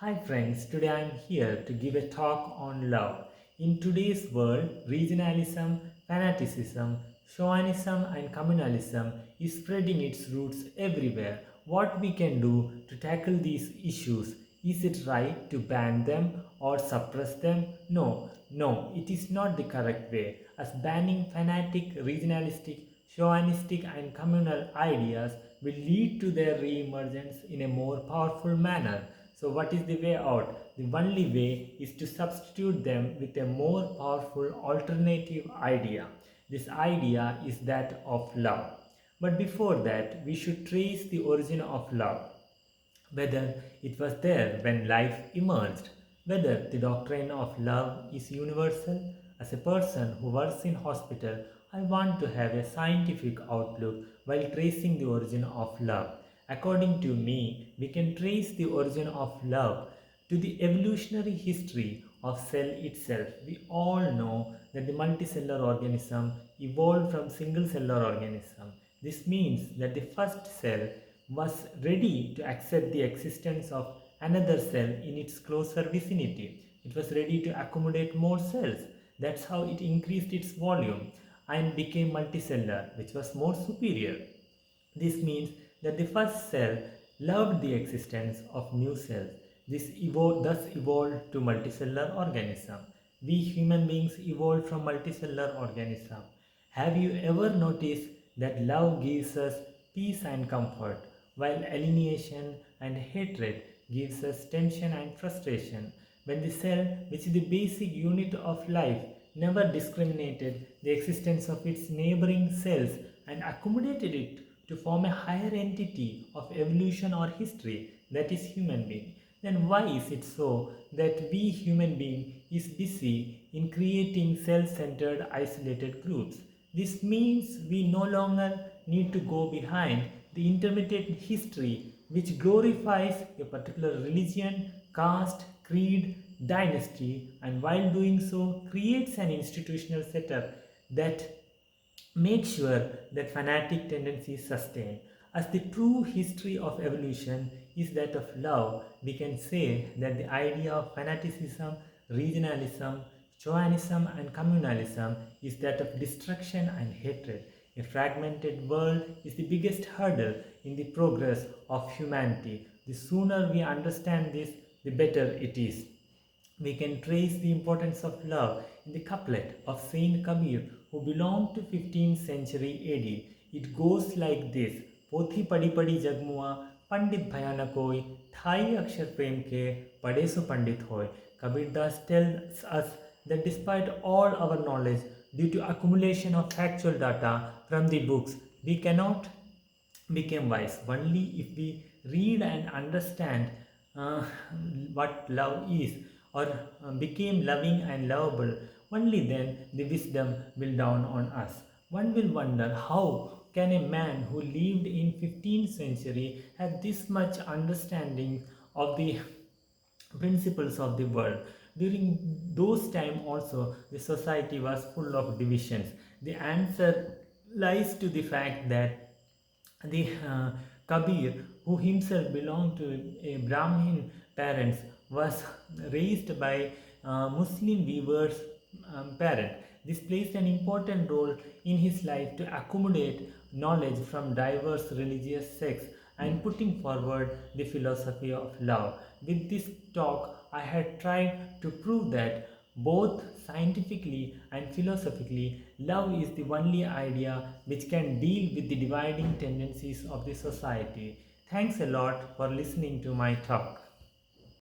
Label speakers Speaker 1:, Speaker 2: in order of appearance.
Speaker 1: Hi friends, today I am here to give a talk on love. In today's world, regionalism, fanaticism, chauvinism and communalism is spreading its roots everywhere. What we can do to tackle these issues? Is it right to ban them or suppress them? No, it is not the correct way, as banning fanatic, regionalistic, chauvinistic and communal ideas will lead to their re-emergence in a more powerful manner. So what is the way out? The only way is to substitute them with a more powerful alternative idea. This idea is that of love. But before that, we should trace the origin of love, whether it was there when life emerged, whether the doctrine of love is universal. As a person who works in hospital, I want to have a scientific outlook while tracing the origin of love. According to me, we can trace the origin of love to the evolutionary history of cell itself. We all know that the multicellular organism evolved from single cellular organism. This means that the first cell was ready to accept the existence of another cell in its closer vicinity. It was ready to accommodate more cells. That's how it increased its volume and became multicellular, which was more superior. This means that the first cell loved the existence of new cells. Thus evolved to multicellular organism. We human beings evolved from multicellular organism. Have you ever noticed that love gives us peace and comfort, while alienation and hatred gives us tension and frustration? When the cell, which is the basic unit of life, never discriminated the existence of its neighboring cells and accommodated it to form a higher entity of evolution or history, that is human being, then why is it so that we human being is busy in creating self-centered isolated groups? This means we no longer need to go behind the intermittent history which glorifies a particular religion, caste, creed, dynasty, and while doing so creates an institutional setup that make sure that fanatic tendencies sustain. As the true history of evolution is that of love, we can say that the idea of fanaticism, regionalism, chauvinism, and communalism is that of destruction and hatred. A fragmented world is the biggest hurdle in the progress of humanity. The sooner we understand this, the better it is. We can trace the importance of love in the couplet of Saint Kabir, who belonged to 15th century AD. It goes like this: पोथी पढ़ी पढ़ी जगमुआ पंडित भयानक होय Thai अक्षर प्रेम के पढ़े सो पंडित होय. Kabir Das tells us that despite all our knowledge, due to accumulation of factual data from the books, we cannot become wise. Only if we read and understand uh, what love is, or became loving and lovable, only then the wisdom will dawn on us. One will wonder, how can a man who lived in 15th century have this much understanding of the principles of the world? During those time also the society was full of divisions. The answer lies to the fact that the Kabir, who himself belonged to a Brahmin parents, was raised by Muslim weavers' parent. This plays an important role in his life to accommodate knowledge from diverse religious sects and putting forward the philosophy of love. With this talk, I had tried to prove that both scientifically and philosophically, love is the only idea which can deal with the dividing tendencies of the society. Thanks a lot for listening to my talk.